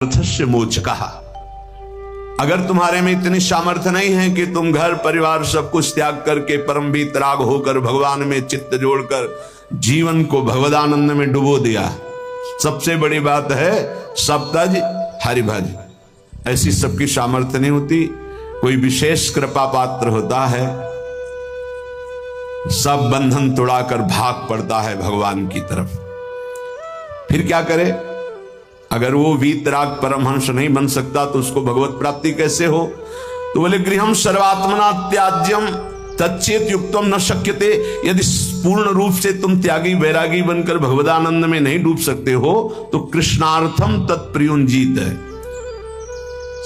अर्थस्य मोचकः। अगर तुम्हारे में इतनी सामर्थ्य नहीं है कि तुम घर परिवार सब कुछ त्याग करके परम वीतराग होकर भगवान में चित्त जोड़कर जीवन को भगवदानंद में डुबो दिया, सबसे बड़ी बात है सप्तज हरिभज। ऐसी सबकी सामर्थ्य नहीं होती, कोई विशेष कृपा पात्र होता है, सब बंधन तोड़ाकर भाग पड़ता है भगवान की तरफ। फिर क्या करे? अगर वो वीतराग परमहंस नहीं बन सकता तो उसको भगवत प्राप्ति कैसे हो? तो बोले गृहम सर्वात्मना त्याज्यम तच्चेत युक्तम न शक्यते। यदि पूर्ण रूप से तुम त्यागी वैरागी बनकर भगवदानंद में नहीं डूब सकते हो तो कृष्णार्थम तत्प्रियुंजीत है।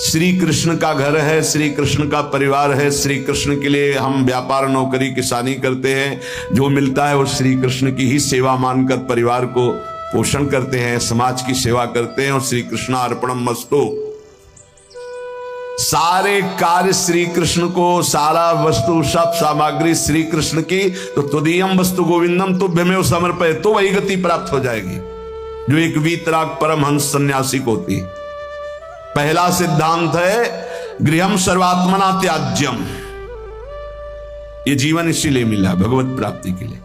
श्री कृष्ण का घर है, श्री कृष्ण का परिवार है, श्री कृष्ण के लिए हम व्यापार नौकरी किसानी करते हैं, जो मिलता है वो श्री कृष्ण की ही सेवा मानकर परिवार को पोषण करते हैं, समाज की सेवा करते हैं और श्री कृष्ण अर्पणम मस्तु। सारे कार्य श्री कृष्ण को, सारा वस्तु सब सामग्री श्री कृष्ण की, तो तुदीयम वस्तु गोविंदम तुभ्यमेव समर्पय, तो वही गति प्राप्त हो जाएगी जो एक वीतराग परमहंस सन्यासी को होती। पहला सिद्धांत है गृहम सर्वात्मना त्याज्यम। ये जीवन इसीलिए मिला भगवत प्राप्ति के लिए।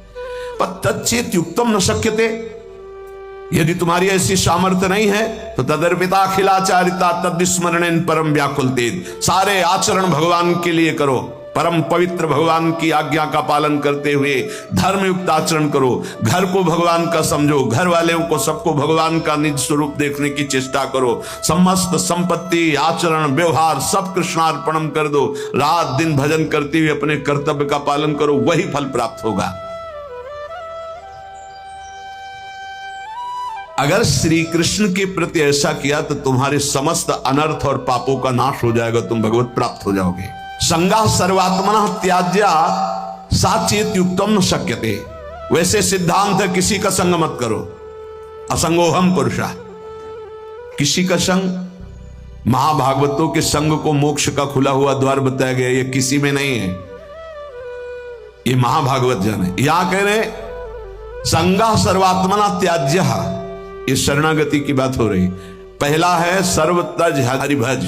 पर तच्चेत युक्तम न शक्यते। यदि तुम्हारी ऐसी सामर्थ्य नहीं है तो तदर्पिता अखिलाचारिता तद्स्मरणेन परम व्याकुलते। सारे आचरण भगवान के लिए करो, परम पवित्र भगवान की आज्ञा का पालन करते हुए धर्मयुक्त आचरण करो। घर को भगवान का समझो, घर वालों को सबको भगवान का निज स्वरूप देखने की चेष्टा करो। समस्त संपत्ति आचरण व्यवहार सब कृष्णार्पणम कर दो। रात दिन भजन करते हुए अपने कर्तव्य का पालन करो, वही फल प्राप्त होगा। अगर श्री कृष्ण के प्रति ऐसा किया तो तुम्हारे समस्त अनर्थ और पापों का नाश हो जाएगा, तुम भगवत प्राप्त हो जाओगे। संगा सर्वात्मना त्याज्या साचेत युक्तम न शक्यते। वैसे सिद्धांत है किसी का संग मत करो, असंगोहम पुरुषा। किसी का संग, महाभागवतों के संग को मोक्ष का खुला हुआ द्वार बताया गया, ये किसी में नहीं है, ये महाभागवत जाने। यहां कह रहे संगा सर्वात्मना त्याज्य, ये शरणागति की बात हो रही। पहला है सर्वतज हरिभज।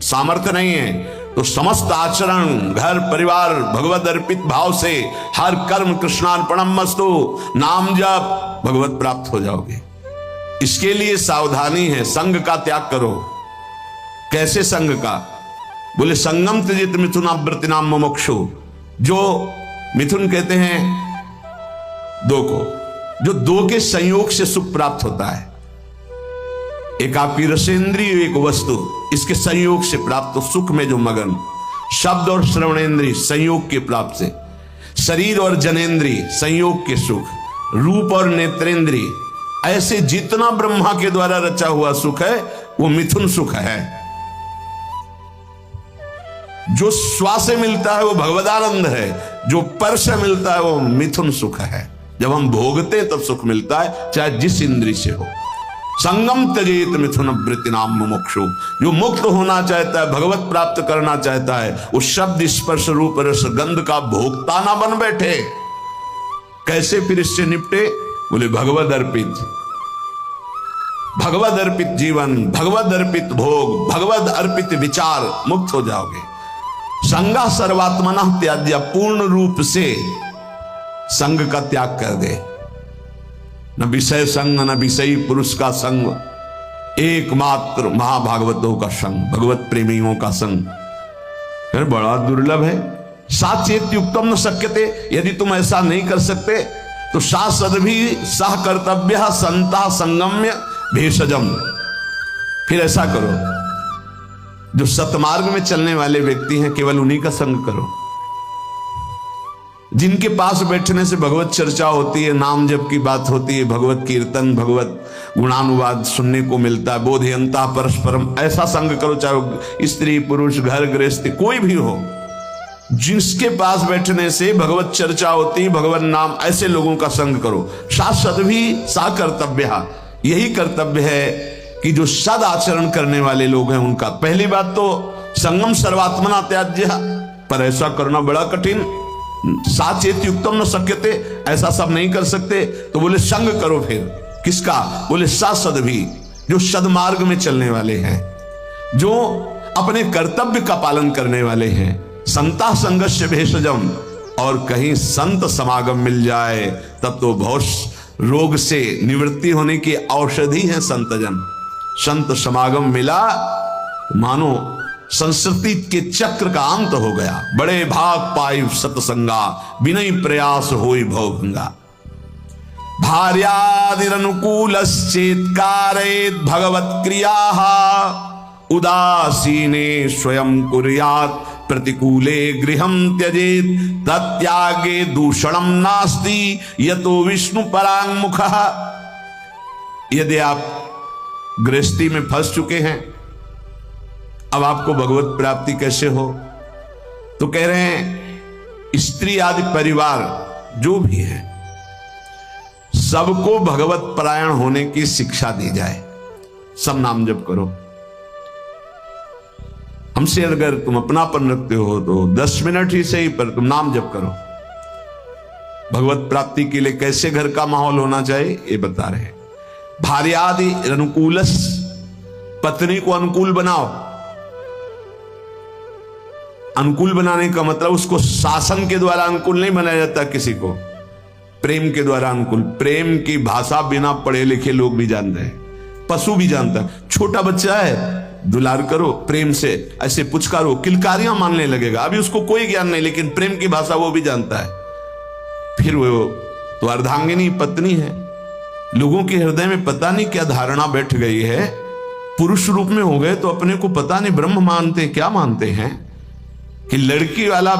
सामर्थ्य नहीं है तो समस्त आचरण घर परिवार भगवत अर्पित भाव से हर कर्म कृष्णार्पणम मस्तु, नाम जप, भगवत प्राप्त हो जाओगे। इसके लिए सावधानी है, संग का त्याग करो। कैसे संग का? बोले संगम त्यजित मिथुनावृत्ति नाम मोक्षो। जो मिथुन कहते हैं दो को, जो दो के संयोग से सुख प्राप्त होता है। एक आपकी रसेंद्रिय, एक वस्तु, इसके संयोग से प्राप्त तो सुख में जो मगन। शब्द और श्रवणेन्द्रिय संयोग के प्राप्त से, शरीर और जनेन्द्रिय संयोग के सुख, रूप और नेत्रेंद्रिय, ऐसे जितना ब्रह्मा के द्वारा रचा हुआ सुख है वो मिथुन सुख है। जो श्वास से मिलता है वो भगवदानंद है, जो पर से मिलता है वो मिथुन सुख है। जब हम भोगते तब सुख मिलता है, चाहे जिस इंद्रिय से हो। संगम त्यजेत मिथुन वृत्ति नाम मुमुक्षु। जो मुक्त होना चाहता है, भगवत प्राप्त करना चाहता है, वो शब्द स्पर्श रूप रस गंध का भोक्ता ना बन बैठे। कैसे फिर इससे निपटे? बोले भगवद अर्पित, भगवद अर्पित जीवन, भगवद अर्पित भोग, भगवद अर्पित विचार, मुक्त हो जाओगे। संगा सर्वात्मना त्याज्य, पूर्ण रूप से संग का त्याग कर दे। न विषय संग न विषयी पुरुष का संग, एकमात्र महाभागवतों का संग, भगवत प्रेमियों का संग फिर बड़ा दुर्लभ है। साचेत युक्तम न शक्यते। यदि तुम ऐसा नहीं कर सकते तो सासदभी सह कर्तव्य संता संगम्य भेषजम। फिर ऐसा करो, जो सतमार्ग में चलने वाले व्यक्ति हैं केवल उन्हीं का संग करो। जिनके पास बैठने से भगवत चर्चा होती है, नाम जप की बात होती है, भगवत कीर्तन, भगवत गुणानुवाद सुनने को मिलता है, बोधयंता परस्परम, ऐसा संग करो। चाहे स्त्री पुरुष घर गृहस्थी कोई भी हो, जिसके पास बैठने से भगवत चर्चा होती है, भगवत नाम, ऐसे लोगों का संग करो। शाश्वत भी सा कर्तव्य, यही कर्तव्य है कि जो सद आचरण करने वाले लोग हैं उनका। पहली बात तो संगम सर्वात्मना त्याज्य, पर ऐसा करना बड़ा कठिन। साचेत युक्तम न शक्यते, ऐसा सब नहीं कर सकते तो बोले संग करो। फिर किसका? बोले सासद भी, जो सद्मार्ग में चलने वाले हैं, जो अपने कर्तव्य का पालन करने वाले हैं। संता संगस्य भेषजम, और कहीं संत समागम मिल जाए तब तो बहुत रोग से निवृत्ति होने की औषधि है संतजन। संत समागम मिला मानो संस्कृति के चक्र का अंत हो गया। बड़े भाग पाई सतसंगा, विनय प्रयास होई भवभंगा। भार्यादिरनुकूलश्चेत् कारयेत् भगवत् क्रियाः, उदासीने स्वयं कुर्यात् प्रतिकूले गृहं त्यजेत्, तत्यागे दूषणं नास्ति यतो विष्णु परांगमुखः। यदि आप गृहस्थी में फंस चुके हैं, अब आपको भगवत प्राप्ति कैसे हो, तो कह रहे हैं स्त्री आदि परिवार जो भी है सबको भगवत परायण होने की शिक्षा दी जाए। सब नाम जप करो। हमसे अगर तुम अपनापन रखते हो तो 10 मिनट ही सही, पर तुम नाम जप करो। भगवत प्राप्ति के लिए कैसे घर का माहौल होना चाहिए ये बता रहे हैं। भार्यादि अनुकूलस, पत्नी को अनुकूल बनाओ। अनुकूल बनाने का मतलब उसको शासन के द्वारा अनुकूल नहीं बनाया जाता, किसी को प्रेम के द्वारा अनुकूल। प्रेम की भाषा बिना पढ़े लिखे लोग भी जानते हैं, पशु भी जानता है। छोटा बच्चा है, दुलार करो, प्रेम से ऐसे पुचकारो, किलकारियां मानने लगेगा। अभी उसको कोई ज्ञान नहीं, लेकिन प्रेम की भाषा वो भी जानता है। फिर वो तो अर्धांगिनी पत्नी है। लोगों के हृदय में पता नहीं क्या धारणा बैठ गई है। पुरुष रूप में हो गए तो अपने को पता नहीं ब्रह्म मानते क्या मानते हैं, कि लड़की वाला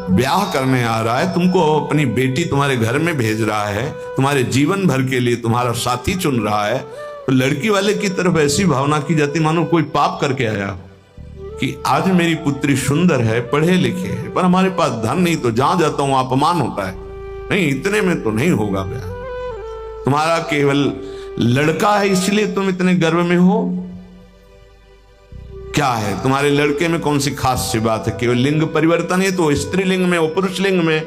ब्याह करने आ रहा है, तुमको अपनी बेटी तुम्हारे घर में भेज रहा है, तुम्हारे जीवन भर के लिए तुम्हारा साथी चुन रहा है, तो लड़की वाले की तरफ ऐसी भावना की जाती मानो कोई पाप करके आया हो, कि आज मेरी पुत्री सुंदर है, पढ़े लिखे है, पर हमारे पास धन नहीं, तो जहां जाता हूं अपमान होता है। नहीं, इतने में तो नहीं होगा ब्याह। तुम्हारा केवल लड़का है इसलिए तुम इतने गर्व में हो। क्या है तुम्हारे लड़के में कौन सी खास सी बात है? केवल लिंग परिवर्तन है तो स्त्रीलिंग में, वो पुरुष लिंग में,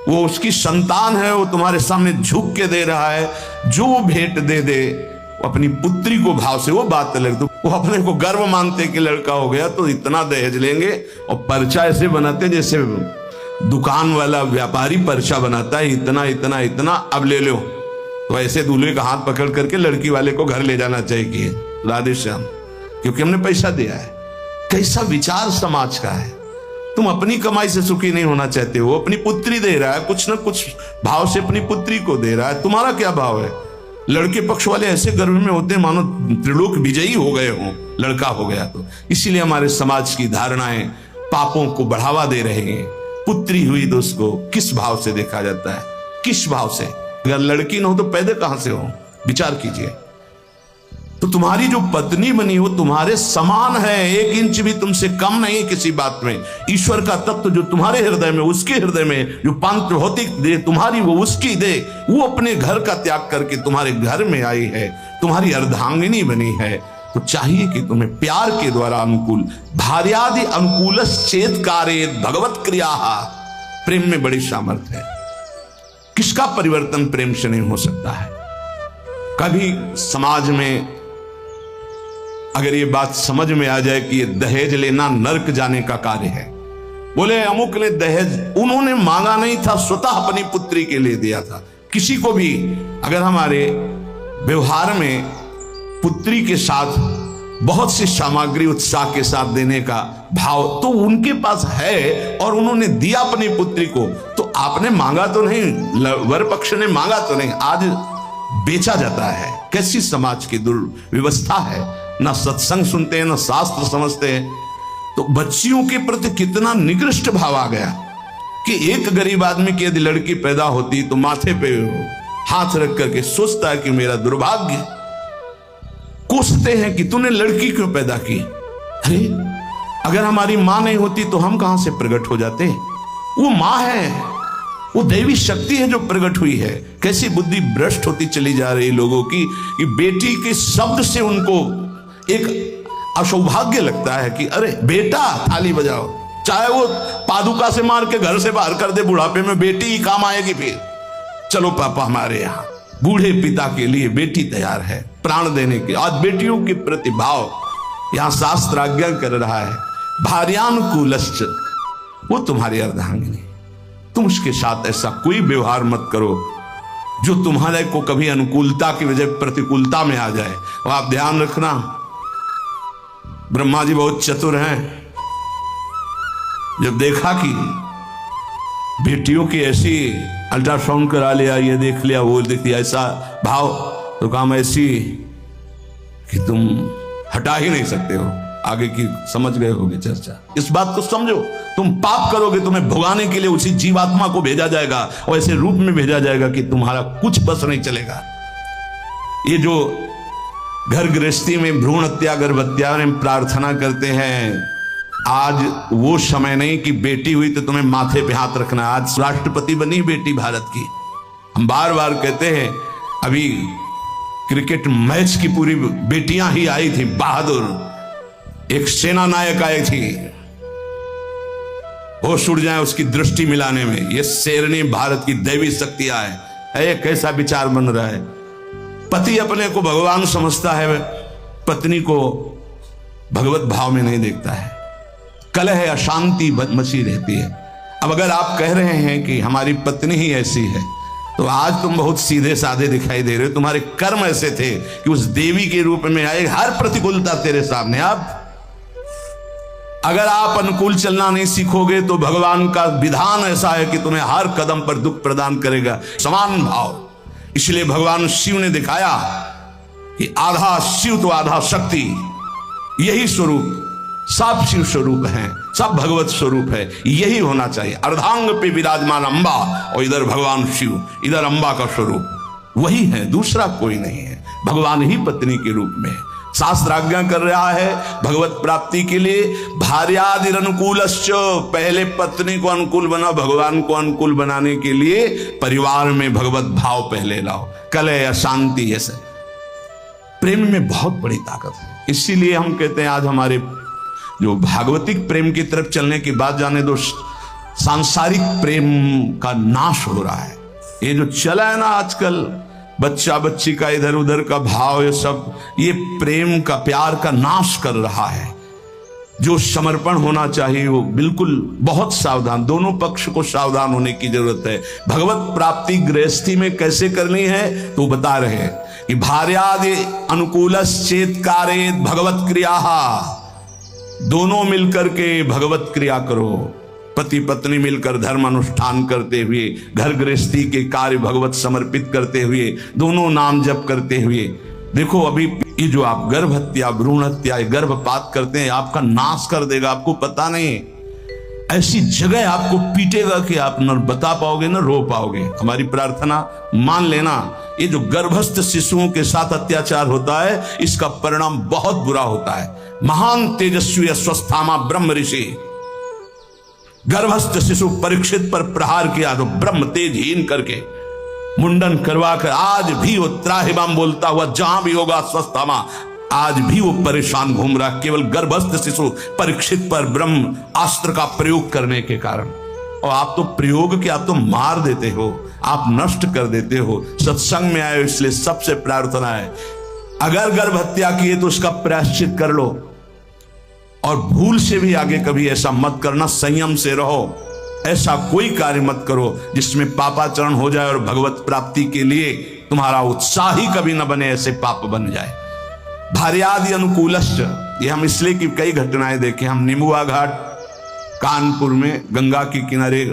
वो उसकी संतान है, वो तुम्हारे सामने झुक के दे रहा है। जो भेंट दे दे अपनी पुत्री को भाव से, वो बात अलग। तो वो अपने को गर्व मानते कि लड़का हो गया तो इतना दहेज लेंगे, और पर्चा ऐसे बनाते जैसे दुकान वाला व्यापारी पर्चा बनाता है, इतना इतना इतना, अब ले लो। तो ऐसे दूल्हे का हाथ पकड़ करके लड़की वाले को घर ले जाना चाहिए, राधे श्याम, क्योंकि हमने पैसा दिया है। कैसा विचार समाज का है। तुम अपनी कमाई से सुखी नहीं होना चाहते हो, अपनी पुत्री दे रहा है, कुछ ना कुछ भाव से अपनी पुत्री को दे रहा है, तुम्हारा क्या भाव है? लड़के पक्ष वाले ऐसे गर्व में होते हैं मानो त्रिलोक विजयी हो गए हों, लड़का हो गया तो। इसीलिए हमारे समाज की धारणाएं पापों को बढ़ावा दे रहे हैं। पुत्री हुई तो उसको किस भाव से देखा जाता है, किस भाव से? अगर लड़की न हो तो पैदा कहां से हो? विचार कीजिए। तो तुम्हारी जो पत्नी बनी वो तुम्हारे समान है, 1 इंच भी तुमसे कम नहीं है किसी बात में। ईश्वर का तत्व जो तुम्हारे हृदय में, उसके हृदय में जो पांच भौतिक दे तुम्हारी, वो उसकी दे, वो अपने घर का त्याग करके तुम्हारे घर में आई है, तुम्हारी अर्धांगिनी बनी है। तो चाहिए कि तुम्हें प्यार के द्वारा अनुकूल, भार्यादि अनुकूलश्चेत् कारयेत् भगवत् क्रियाः। प्रेम में बड़ी सामर्थ्य है। किसका परिवर्तन प्रेम से नहीं हो सकता है? कभी समाज में अगर ये बात समझ में आ जाए कि ये दहेज लेना नरक जाने का कार्य है। बोले अमुक ने दहेज, उन्होंने मांगा नहीं था, स्वतः अपनी पुत्री के लिए दिया था। किसी को भी अगर हमारे व्यवहार में पुत्री के साथ बहुत सी सामग्री उत्साह के साथ देने का भाव तो उनके पास है और उन्होंने दिया अपनी पुत्री को, तो आपने मांगा तो नहीं, वर पक्ष ने मांगा तो नहीं, आज बेचा जाता है। कैसी समाज की दुर्व्यवस्था है। ना सत्संग सुनते हैं, ना शास्त्र समझते हैं। तो बच्चियों के प्रति कितना निकृष्ट भाव आ गया कि एक गरीब आदमी की यदि लड़की पैदा होती तो माथे पे हाथ रख करके सोचता है कि मेरा दुर्भाग्य। कोसते हैं कि तूने लड़की क्यों पैदा की। अरे अगर हमारी मां नहीं होती तो हम कहां से प्रकट हो जाते? वो मां है, वो दैवी शक्ति है जो प्रकट हुई है। कैसी बुद्धि भ्रष्ट होती चली जा रही लोगों की कि बेटी के शब्द से उनको एक असौभाग्य लगता है कि अरे बेटा थाली बजाओ, चाहे वो पादुका से मार के घर से बाहर कर दे, बुढ़ापे में बेटी ही काम आएगी। फिर चलो पापा हमारे यहाँ, बूढ़े पिता के लिए बेटी तैयार है। प्राण देने के। आज बेटियों के प्रति भाव यहां शास्त्र आज्ञा कर रहा है, भार्यानुकूलश्च, वो तुम्हारी अर्धांगिनी, तुम उसके साथ ऐसा कोई व्यवहार मत करो जो तुम्हारे को कभी अनुकूलता की वजह प्रतिकूलता में आ जाए। और आप ध्यान रखना, ब्रह्मा जी बहुत चतुर हैं। जब देखा कि बेटियों की ऐसी अल्ट्रासाउंड करा लिया, ये देख लिया, वो देख लिया, ऐसा भाव, तो काम ऐसी कि तुम हटा ही नहीं सकते हो। आगे की समझ गए होगे चर्चा। इस बात को समझो, तुम पाप करोगे तुम्हें भुगाने के लिए उसी जीवात्मा को भेजा जाएगा और ऐसे रूप में भेजा जाएगा कि तुम्हारा कुछ बस नहीं चलेगा। ये जो घर गृहस्थी में भ्रूण हत्या गर्भ हत्या में प्रार्थना करते हैं, आज वो समय नहीं कि बेटी हुई तो तुम्हें माथे पे हाथ रखना। आज राष्ट्रपति बनी बेटी भारत की। हम बार बार कहते हैं, अभी क्रिकेट मैच की पूरी बेटियां ही आई थी, बहादुर। एक सेना नायक आई थी, होश उड़ जाए उसकी दृष्टि मिलाने में। ये शेरनी भारत की दैवी शक्तियां है। कैसा विचार बन रहा है, पति अपने को भगवान समझता है, पत्नी को भगवत भाव में नहीं देखता है। कलह अशांति मची रहती है। अब अगर आप कह रहे हैं कि हमारी पत्नी ही ऐसी है, तो आज तुम बहुत सीधे साधे दिखाई दे रहे हो। तुम्हारे कर्म ऐसे थे कि उस देवी के रूप में आए, हर प्रतिकूलता तेरे सामने। आप अगर आप अनुकूल चलना नहीं सीखोगे तो भगवान का विधान ऐसा है कि तुम्हें हर कदम पर दुख प्रदान करेगा। समान भाव। इसलिए भगवान शिव ने दिखाया कि आधा शिव तो आधा शक्ति, यही स्वरूप, सब शिव स्वरूप है, सब भगवत स्वरूप है। यही होना चाहिए। अर्धांग पे विराजमान अंबा और इधर भगवान शिव, इधर अंबा का स्वरूप वही है, दूसरा कोई नहीं है। भगवान ही पत्नी के रूप में शास्त्र आज्ञा कर रहा है भगवत प्राप्ति के लिए। भार्यादिर अनुकूलश्च, पहले पत्नी को अनुकूल बनाओ, भगवान को अनुकूल बनाने के लिए परिवार में भगवत भाव पहले लाओ। कलह अशांति, ऐसे प्रेम में बहुत बड़ी ताकत है। इसीलिए हम कहते हैं आज हमारे जो भागवतिक प्रेम की तरफ चलने की बात जाने दो, सांसारिक प्रेम का नाश हो रहा है। ये जो चला है ना आजकल, बच्चा बच्ची का इधर उधर का भाव, ये सब ये प्रेम का, प्यार का नाश कर रहा है। जो समर्पण होना चाहिए वो बिल्कुल बहुत सावधान, दोनों पक्ष को सावधान होने की जरूरत है। भगवत प्राप्ति गृहस्थी में कैसे करनी है तो बता रहे हैं कि भार्यादि अनुकूलश्चेत कारेत भगवत क्रिया, दोनों मिलकर के भगवत क्रिया करो। पति पत्नी मिलकर धर्म अनुष्ठान करते हुए, घर गृहस्थी के कार्य भगवत समर्पित करते हुए, दोनों नाम जप करते हुए। देखो अभी ये जो आप गर्भ हत्या, भ्रूण हत्या, गर्भपात करते हैं, आपका नाश कर देगा। आपको पता नहीं, ऐसी जगह आपको पीटेगा कि आप न बता पाओगे न रो पाओगे। हमारी प्रार्थना मान लेना, ये जो गर्भस्थ शिशुओं के साथ अत्याचार होता है, इसका परिणाम बहुत बुरा होता है। महान तेजस्वी अश्वस्थामा ब्रह्म ऋषि गर्भस्थ शिशु परीक्षित पर प्रहार किया तो ब्रह्म तेजहीन करके मुंडन करवा कर आज भी वो त्राहिमाम बोलता हुआ जहां भी होगा अश्वस्थामा, आज भी वो परेशान घूम रहा, केवल गर्भस्थ शिशु परीक्षित पर ब्रह्म अस्त्र का प्रयोग करने के कारण। और आप तो प्रयोग के, आप तो मार देते हो, आप नष्ट कर देते हो। सत्संग में आए इसलिए सबसे प्रार्थना है, अगर गर्भ हत्या की है तो उसका प्रायश्चित कर लो, और भूल से भी आगे कभी ऐसा मत करना। संयम से रहो, ऐसा कोई कार्य मत करो जिसमें पापाचरण हो जाए और भगवत प्राप्ति के लिए तुम्हारा उत्साह ही कभी न बने, ऐसे पाप बन जाए। भार्यादि अनुकूलश्च, ये हम इसलिए कि कई घटनाएं देखे। हम निमुआ घाट कानपुर में गंगा के किनारे,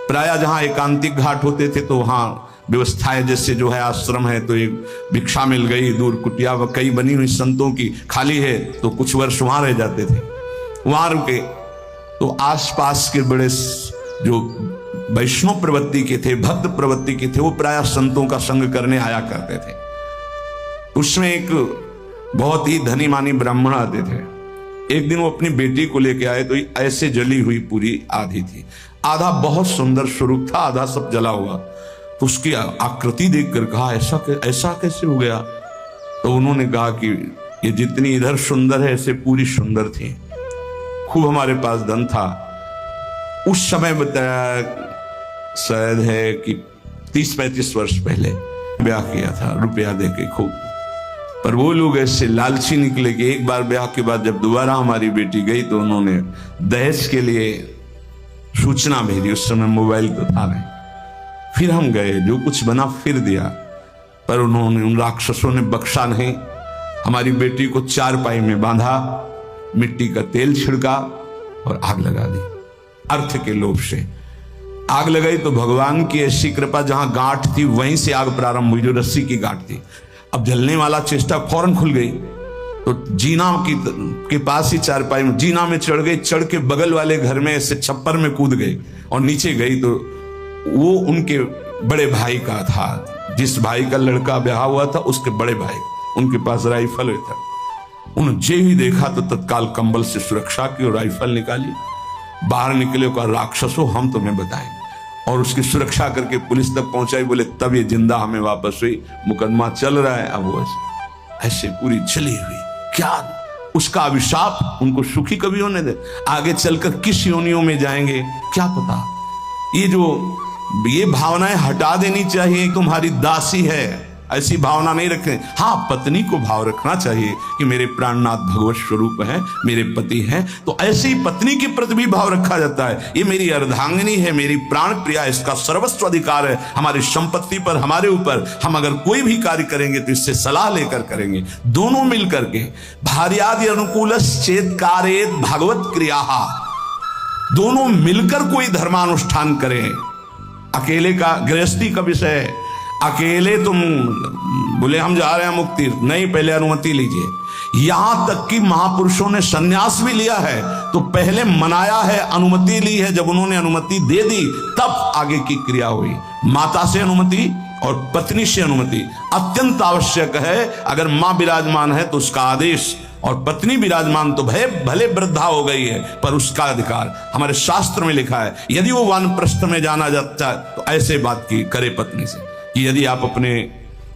प्राय जहां एकांतिक घाट होते थे तो वहां व्यवस्थाएं, जैसे जो है आश्रम है तो एक भिक्षा मिल गई, दूर कुटिया कई बनी हुई संतों की खाली है तो कुछ वर्ष वहां रह जाते थे। वहां रुके तो आसपास के बड़े जो वैष्णव प्रवृत्ति के थे, भक्त प्रवृत्ति के थे, वो प्राय संतों का संग करने आया करते थे। उसमें एक बहुत ही धनी मानी ब्राह्मण आते थे। एक दिन वो अपनी बेटी को लेके आए तो ऐसे जली हुई पूरी आधी थी, आधा बहुत सुंदर स्वरूप था, आधा सब जला हुआ। तो उसकी आकृति देखकर कहा ऐसा कैसे हो गया? तो उन्होंने कहा कि ये जितनी इधर सुंदर है ऐसे पूरी सुंदर थी। खूब हमारे पास धन था उस समय, बताया शायद है कि 30-35 वर्ष पहले ब्याह किया था, रुपया देके खूब। पर वो लोग ऐसे लालची निकले कि एक बार ब्याह के बाद जब दोबारा हमारी बेटी गई तो उन्होंने दहेज के लिए सूचना भेजी। उस समय मोबाइल तो था नहीं। फिर हम गए, जो कुछ बना फिर दिया, पर उन्होंने, उन राक्षसों ने बख्शा नहीं। हमारी बेटी को चारपाई में बांधा, मिट्टी का तेल छिड़का और आग लगा दी। अर्थ के लोभ से आग लगाई तो भगवान की ऐसी कृपा, जहां गांठ थी वहीं से आग प्रारंभ हुई, जो रस्सी की गांठ थी। अब जलने वाला चेष्टा फौरन खुल गई, तो जीना के पास ही चारपाई में जीना में चढ़ गई। चढ़ के बगल वाले घर में ऐसे छप्पर में कूद गई और नीचे गई तो वो उनके बड़े भाई का था। जिस भाई का लड़का ब्याह हुआ था उसके बड़े भाई, उनके पास राइफल था। उन्होंने जे ही देखा तो तत्काल कंबल से सुरक्षा की और राइफल निकाली। बाहर निकले और कहा, राक्षसों हम तुम्हें बताएंगे, और उसकी सुरक्षा करके पुलिस तक पहुंचाई। बोले तब ये जिंदा हमें वापस हुई। मुकदमा चल रहा है। अब वो ऐसे पूरी जली हुई, क्या उसका अभिशाप उनको सुखी कभी होने दे। आगे चलकर किस योनियों में जाएंगे क्या पता। ये भावनाएं हटा देनी चाहिए। तुम्हारी दासी है, ऐसी भावना नहीं रखें। हाँ, पत्नी को भाव रखना चाहिए कि मेरे प्राणनाथ भगवत स्वरूप है, मेरे पति हैं, तो ऐसी पत्नी के प्रति भी भाव रखा जाता है। ये मेरी अर्धांगिनी है, मेरी प्राण प्रिया, इसका सर्वस्व अधिकार है हमारी संपत्ति पर, हमारे ऊपर। हम अगर कोई भी कार्य करेंगे तो इससे सलाह लेकर करेंगे, दोनों मिल करके। भार्यादि अनुकूलश्चेत् कारयेत् भागवत क्रिया, दोनों मिलकर कोई धर्मानुष्ठान करें। अकेले का, गृहस्थी का विषय, अकेले तुम बोले हम जा रहे हैं मुक्ति, नहीं, पहले अनुमति लीजिए। यहां तक कि महापुरुषों ने सन्यास भी लिया है तो पहले मनाया है, अनुमति ली है। जब उन्होंने अनुमति दे दी तब आगे की क्रिया हुई। माता से अनुमति और पत्नी से अनुमति अत्यंत आवश्यक है। अगर मां विराजमान है तो उसका आदेश, और पत्नी विराजमान तो भले वृद्धा हो गई है पर उसका अधिकार। हमारे शास्त्र में लिखा है, यदि वो वानप्रस्थ में जाना जाता है तो ऐसे बात की करे पत्नी से कि यदि आप अपने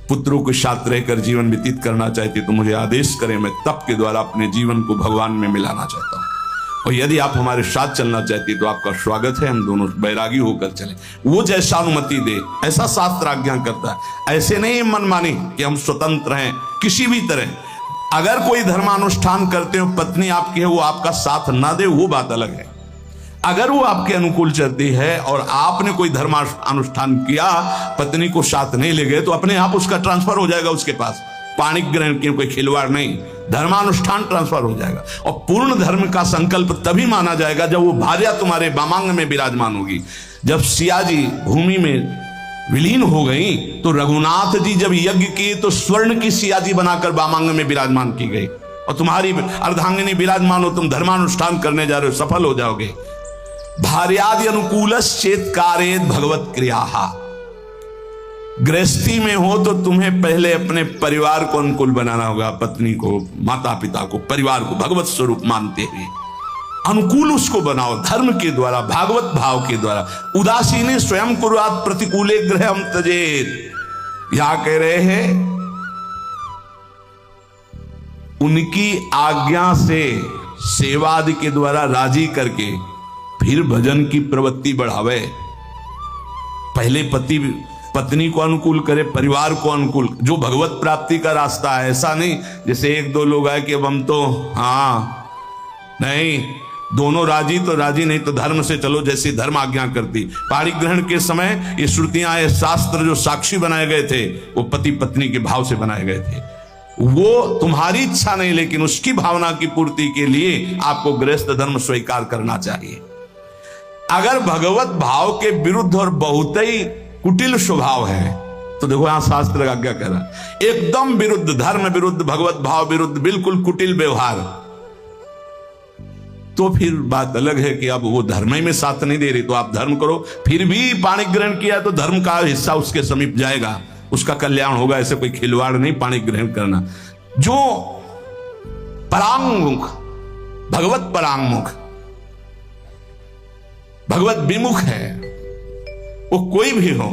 पुत्रों के साथ रहकर जीवन व्यतीत करना चाहते तो मुझे आदेश करें, मैं तप के द्वारा अपने जीवन को भगवान में मिलाना चाहता हूं। और यदि आप हमारे साथ चलना चाहती तो आपका स्वागत है, हम दोनों बैरागी होकर चले। वो जैसा अनुमति दे ऐसा शास्त्र आज्ञा करता है। ऐसे नहीं मनमानी कि हम स्वतंत्र हैं किसी भी तरह। अगर कोई धर्मानुष्ठान करते हो, पत्नी आपकी है, वो आपका साथ ना दे, वो बात अलग है। अगर वो आपके अनुकूल चलती है और आपने कोई धर्मानुष्ठान किया, पत्नी को साथ नहीं ले गए, तो अपने आप उसका ट्रांसफर हो जाएगा उसके पास। पाणिक ग्रहण की कोई खिलवाड़ नहीं, धर्मानुष्ठान ट्रांसफर हो जाएगा। और पूर्ण धर्म का संकल्प तभी माना जाएगा जब वो भार्या तुम्हारे वामांग में विराजमान होगी। जब सियाजी भूमि में विलीन हो गई तो रघुनाथ जी जब यज्ञ किए तो स्वर्ण की सियाजी बनाकर वामांग में विराजमान की गई। और तुम्हारी अर्धांगिनी विराजमान हो, तुम धर्मानुष्ठान करने जा रहे हो, सफल हो जाओगे। भार्यादि अनुकूलश्चेत् कारयेत् भगवत क्रियाः। गृहस्थी में हो तो तुम्हें पहले अपने परिवार को अनुकूल बनाना होगा, पत्नी को, माता पिता को, परिवार को भगवत स्वरूप मानते हुए अनुकूल उसको बनाओ, धर्म के द्वारा, भागवत भाव के द्वारा। उदासीने स्वयं कुर्यात् प्रतिकूले गृहं त्यजेत्। यहां कह रहे हैं उनकी आज्ञा से सेवादि के द्वारा राजी करके फिर भजन की प्रवृत्ति बढ़ावे। पहले पत्नी को अनुकूल करे, परिवार को अनुकूल, जो भगवत प्राप्ति का रास्ता है। ऐसा नहीं जैसे एक दो लोग आए कि अब हम तो नहीं, दोनों राजी तो राजी, नहीं तो धर्म से चलो जैसी धर्म आज्ञा करती। पाणिक ग्रहण के समय ये श्रुतियां, ये शास्त्र जो साक्षी बनाए गए थे वो पति पत्नी के भाव से बनाए गए थे। वो तुम्हारी इच्छा नहीं, लेकिन उसकी भावना की पूर्ति के लिए आपको गृहस्थ धर्म स्वीकार करना चाहिए। अगर भगवत भाव के विरुद्ध और बहुत ही कुटिल स्वभाव है तो देखो यहां शास्त्र आज्ञा कर रहा है, एकदम विरुद्ध, धर्म विरुद्ध, भगवत भाव विरुद्ध, बिल्कुल कुटिल व्यवहार, तो फिर बात अलग है कि अब वो धर्म में साथ नहीं दे रही तो आप धर्म करो। फिर भी पाणिक ग्रहण किया तो धर्म का हिस्सा उसके समीप जाएगा, उसका कल्याण होगा। ऐसे कोई खिलवाड़ नहीं पाणिक ग्रहण करना। जो परांगमुख, भगवत परांगमुख, भगवत विमुख है, वो कोई भी हो,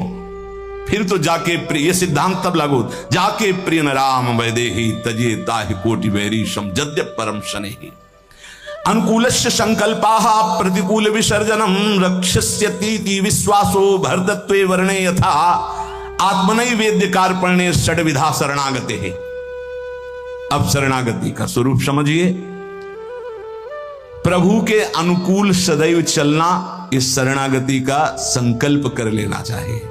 फिर तो जाके प्रिय, ये सिद्धांत तब लागू, जाके प्रिय न राम वैदेही तजे ताहि कोटि वैरीशम जद्यप परम शनेहि। अनुकूलस्य संकल्पाः प्रतिकूल विसर्जनम रक्षस्यतीति विश्वासो भरतत्वे वर्णे यथा आत्मनैवेद्य कार्पण्ये षड्विधा शरणागते है। अब शरणागति का स्वरूप समझिए। प्रभु के अनुकूल सदैव चलना, इस शरणागति का संकल्प कर लेना चाहिए।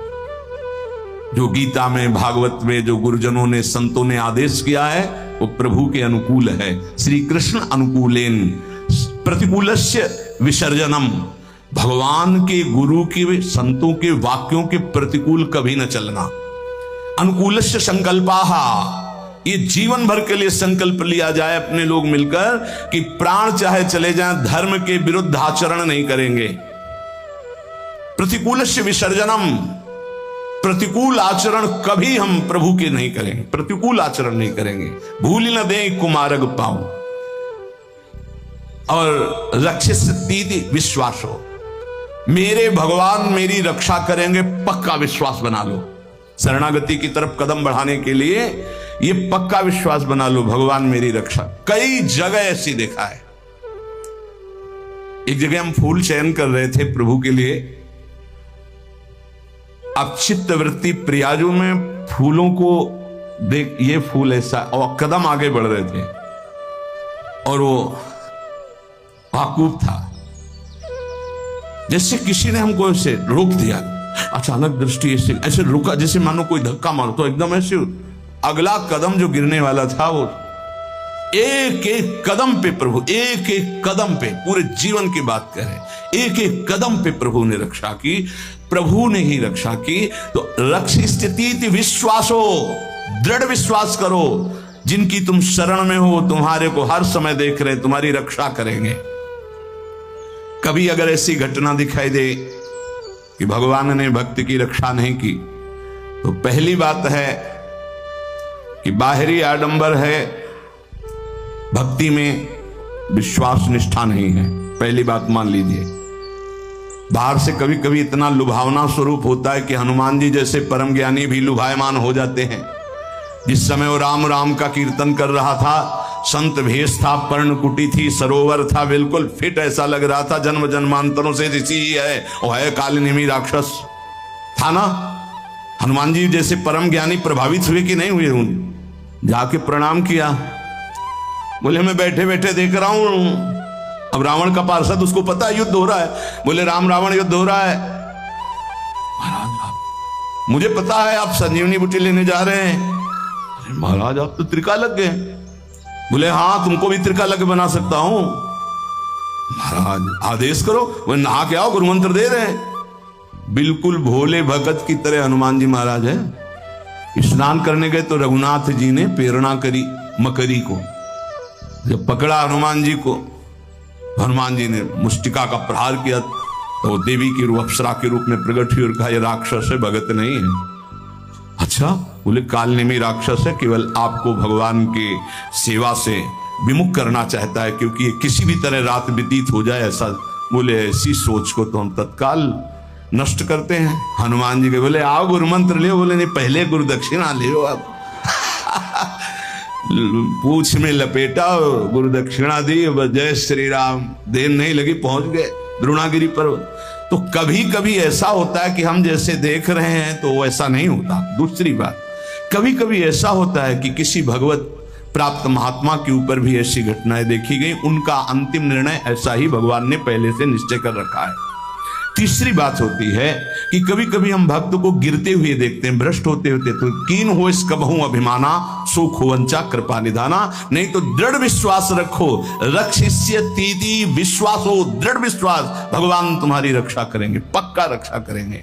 जो गीता में, भागवत में जो गुरुजनों ने, संतों ने आदेश किया है वो प्रभु के अनुकूल है। श्री कृष्ण अनुकूलेन प्रतिकूलस्य विसर्जनम। भगवान के, गुरु के, संतों के वाक्यों के प्रतिकूल कभी न चलना। अनुकूलस्य संकल्पाहा, ये जीवन भर के लिए संकल्प लिया जाए अपने लोग मिलकर कि प्राण चाहे चले जाएं, धर्म के विरुद्ध आचरण नहीं करेंगे। प्रतिकूलस्य विसर्जनम, प्रतिकूल आचरण कभी हम प्रभु के नहीं करेंगे, प्रतिकूल आचरण नहीं करेंगे। भूल न दें कुमारग पाऊं। और रक्षिष्यति विश्वासो, मेरे भगवान मेरी रक्षा करेंगे, पक्का विश्वास बना लो। शरणागति की तरफ कदम बढ़ाने के लिए ये पक्का विश्वास बना लो, भगवान मेरी रक्षा। कई जगह ऐसी देखा है। एक जगह हम फूल चयन कर रहे थे प्रभु के लिए। अब चित्तवृत्ति प्रयाजों में फूलों को देख, ये फूल ऐसा, और कदम आगे बढ़ रहे थे और वो वाकूफ था। जैसे किसी ने हमको ऐसे रोक दिया, अचानक दृष्टि ऐसे रुका, जैसे मानो कोई धक्का मारो, तो एकदम ऐसे अगला कदम जो गिरने वाला था वो एक एक कदम पे प्रभु, एक एक कदम पे, पूरे जीवन की बात करें, एक एक कदम पे प्रभु ने रक्षा की, प्रभु ने ही रक्षा की। तो रक्षिष्यति विश्वासो, दृढ़ विश्वास करो, जिनकी तुम शरण में हो तुम्हारे को हर समय देख रहे, तुम्हारी रक्षा करेंगे। कभी अगर ऐसी घटना दिखाई दे कि भगवान ने भक्त की रक्षा नहीं की, तो पहली बात है कि बाहरी आडंबर है, भक्ति में विश्वास निष्ठा नहीं है। पहली बात मान लीजिए। बाहर से कभी कभी इतना लुभावना स्वरूप होता है कि हनुमान जी जैसे परम ज्ञानी भी लुभायमान हो जाते हैं। जिस समय वो राम राम का कीर्तन कर रहा था, संत भेष था, पर्णकुटी थी, सरोवर था, बिल्कुल फिट ऐसा लग रहा था, जन्म जन्मांतरों से ऋषि ही है, वो है कालनेमी राक्षस था ना। हनुमान जी जैसे परम ज्ञानी प्रभावित हुए कि नहीं हुए? जाके प्रणाम किया, बोले मैं बैठे बैठे देख रहा हूं, अब रावण का पार्षद, उसको पता है युद्ध हो रहा है। बोले राम रावण युद्ध हो रहा है। महाराज मुझे पता है आप संजीवनी बूटी लेने जा रहे हैं। अरे महाराज आप तो त्रिकालज्ञ गए। बोले हाँ तुमको भी त्रिकालज्ञ बना सकता हूं। महाराज आदेश करो। वो नहा के आओ, गुरु मंत्र दे रहे हैं। बिल्कुल भोले भगत की तरह हनुमान जी महाराज है। स्नान करने गए तो रघुनाथ जी ने प्रेरणा करी मकरी को। जब पकड़ा हनुमान जी को, हनुमान जी ने मुष्टिका का प्रहार किया तो देवी की रूप, अप्सरा के रूप में प्रकट हुई और कहा यह राक्षस है, भगत नहीं है। अच्छा, बोले कालनेमी राक्षस है, केवल आपको भगवान की सेवा से विमुख करना चाहता है, क्योंकि ये किसी भी तरह रात व्यतीत हो जाए ऐसा। बोले ऐसी सोच को तो हम तत्काल नष्ट करते हैं। हनुमान जी के बोले आओ गुरु मंत्र ले। बोले नहीं, पहले गुरु दक्षिणा ले आप। पूछ में लपेटा, गुरु दक्षिणा दी, जय श्री राम। देर नहीं लगी, पहुंच गए द्रोणागिरी पर्वत। तो कभी कभी ऐसा होता है कि हम जैसे देख रहे हैं तो वैसा नहीं होता। दूसरी बात, कभी कभी ऐसा होता है कि किसी भगवत प्राप्त महात्मा के ऊपर भी ऐसी घटनाएं देखी गई, उनका अंतिम निर्णय ऐसा ही भगवान ने पहले से निश्चय कर रखा है। तीसरी बात होती है कि कभी कभी हम भक्त को गिरते हुए देखते हैं, भ्रष्ट होते होते, तो कीन हो इस कबहू अभिमाना, सो खोवंचा कृपा निधाना। नहीं तो दृढ़ विश्वास रखो, रक्षिष्यति विश्वासो, दृढ़ विश्वास, भगवान तुम्हारी रक्षा करेंगे, पक्का रक्षा करेंगे।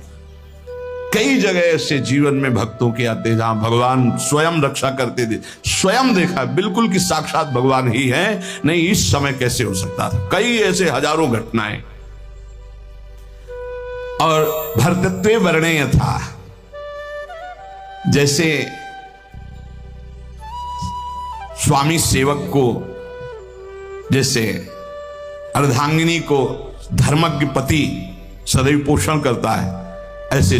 कई जगह ऐसे जीवन में भक्तों के आते जहां भगवान स्वयं रक्षा करते थे, स्वयं देखा बिल्कुल कि साक्षात भगवान ही है। नहीं इस समय कैसे हो सकता था? कई ऐसे हजारों घटनाएं। और भर्तृत्व वर्णेय था, जैसे स्वामी सेवक को, जैसे अर्धांगिनी को धर्मज्ञ पति सदैव पोषण करता है, ऐसे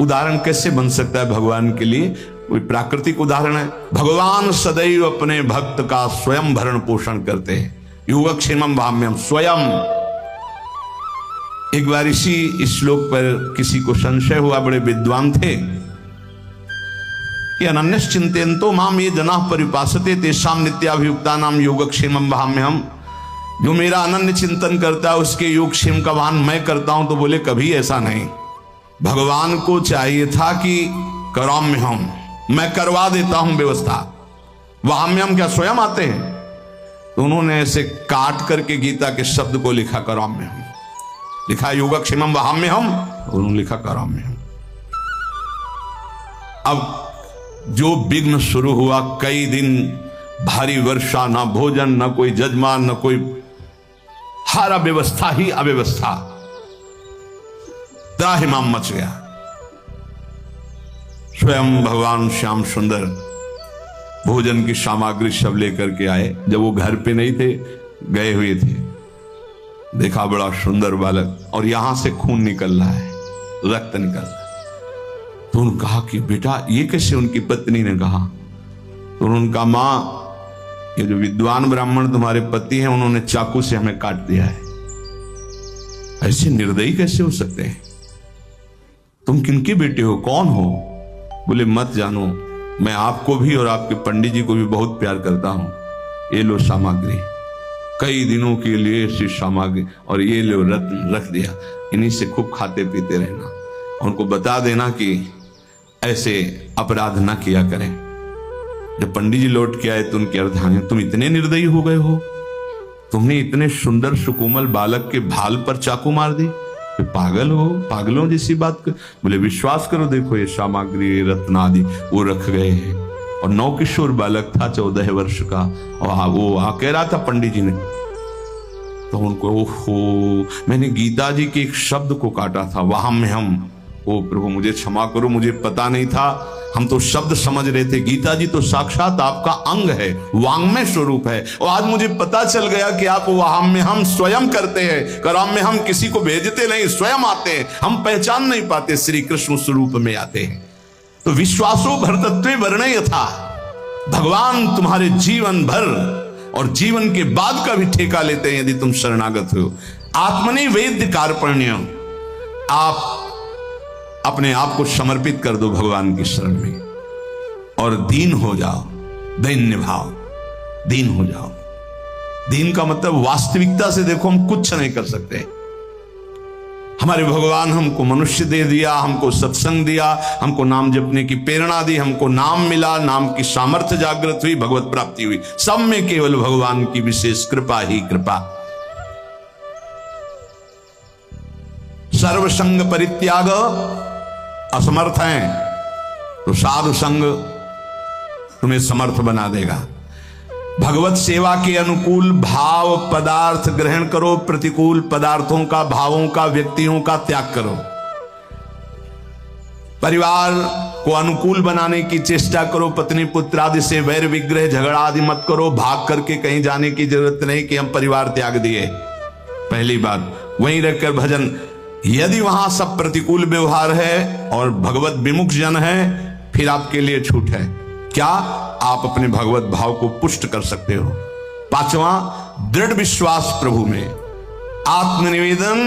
उदाहरण कैसे बन सकता है भगवान के लिए? कोई प्राकृतिक उदाहरण है। भगवान सदैव अपने भक्त का स्वयं भरण पोषण करते हैं। योगक्षेमम भाम्यम, स्वयं। एक बार इसी श्लोक पर किसी को संशय हुआ, बड़े विद्वान थे, कि अनन्यश्चिंतेन्तो माम ये जनाः परिपासते तेषां नित्याभियुक्तानां योगक्षेमं वहाम्यहम्। जो मेरा अनन्य चिंतन करता है उसके योगक्षेम का वहन मैं करता हूं। तो बोले कभी ऐसा नहीं, भगवान को चाहिए था कि कराम्यहम्, मैं करवा देता हूं व्यवस्था। वहाम्यहम् क्या स्वयं आते हैं? तो उन्होंने ऐसे काट करके गीता के शब्द को लिखा कराम्यहम्, लिखा योगक्षेमं वहाम्यहम्, उन्होंने लिखा कराम्यहम्। अब जो विघ्न शुरू हुआ, कई दिन भारी वर्षा, ना भोजन, ना कोई जजमान, ना कोई, हर अव्यवस्था ही अव्यवस्था, त्राहिमाम मच गया। स्वयं भगवान श्याम सुंदर भोजन की सामग्री सब लेकर के आए। जब वो घर पे नहीं थे, गए हुए थे, देखा बड़ा सुंदर बालक और यहां से खून निकल रहा है, रक्त निकल रहा है। तो उन्होंने कहा कि बेटा ये कैसे? उनकी पत्नी ने कहा। तो उन्होंने कहा मां, ये जो विद्वान ब्राह्मण तुम्हारे पति हैं उन्होंने चाकू से हमें काट दिया है। ऐसे निर्दयी कैसे हो सकते हैं? तुम किनके बेटे हो, कौन हो? बोले मत जानो, मैं आपको भी और आपके पंडित जी को भी बहुत प्यार करता हूं। ये लो सामग्री, कई दिनों के लिए ऐसी सामग्री, और ये लो रत्न रख दिया, इन्हीं से खूब खाते पीते रहना। उनको बता देना कि ऐसे अपराध ना किया करें। जब पंडित जी लौट के आए तो उनके अर्धांगिनी, तुम इतने निर्दयी हो गए हो, तुमने इतने सुंदर सुकोमल बालक के भाल पर चाकू मार दी, तो पागल हो, पागलों जैसी बात कर। बोले विश्वास करो, देखो ये सामग्री रत्न आदि वो रख गए हैं। और 9 किशोर बालक था, 14 वर्ष का, और वो कह रहा था पंडित जी ने। तो उनको, ओहो, मैंने गीता जी के एक शब्द को काटा था, वहाम्यहम्। ओ प्रभु मुझे क्षमा करो, मुझे पता नहीं था, हम तो शब्द समझ रहे थे। गीता जी तो साक्षात आपका अंग है, वांग्मय स्वरूप है, और आज मुझे पता चल गया कि आप वहाम्यहम् स्वयं करते हैं, कराम्यहम् किसी को भेजते नहीं, स्वयं आते हैं। हम पहचान नहीं पाते, श्री कृष्ण स्वरूप में आते हैं। तो विश्वासो भरतत्वे वर्णय यथा, भगवान तुम्हारे जीवन भर और जीवन के बाद का भी ठेका लेते हैं यदि तुम शरणागत हो। आत्मनि वेद्य कार्पण्य, आप अपने आप को समर्पित कर दो भगवान की शरण में और दीन हो जाओ, दैन्य भाव, दीन हो जाओ। दीन का मतलब वास्तविकता से देखो, हम कुछ नहीं कर सकते। हमारे भगवान हमको मनुष्य दे दिया, हमको सत्संग दिया, हमको नाम जपने की प्रेरणा दी, हमको नाम मिला, नाम की सामर्थ्य जागृत हुई, भगवत प्राप्ति हुई। सब में केवल भगवान की विशेष कृपा ही कृपा। सर्वसंग परित्याग, असमर्थ हैं तो साधु संग तुम्हें समर्थ बना देगा। भगवत सेवा के अनुकूल भाव पदार्थ ग्रहण करो, प्रतिकूल पदार्थों का, भावों का, व्यक्तियों का त्याग करो। परिवार को अनुकूल बनाने की चेष्टा करो, पत्नी पुत्र आदि से वैर विग्रह झगड़ा आदि मत करो। भाग करके कहीं जाने की जरूरत नहीं कि हम परिवार त्याग दिए। पहली बात, वहीं रहकर भजन। यदि वहां सब प्रतिकूल व्यवहार है और भगवत विमुख जन है, फिर आपके लिए छूट है। क्या? आप अपने भगवत भाव को पुष्ट कर सकते हो। 5वां, दृढ़ विश्वास प्रभु में, आत्मनिवेदन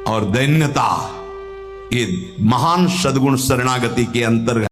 और दैन्यता, ये महान सद्गुण शरणागति के अंतर्गत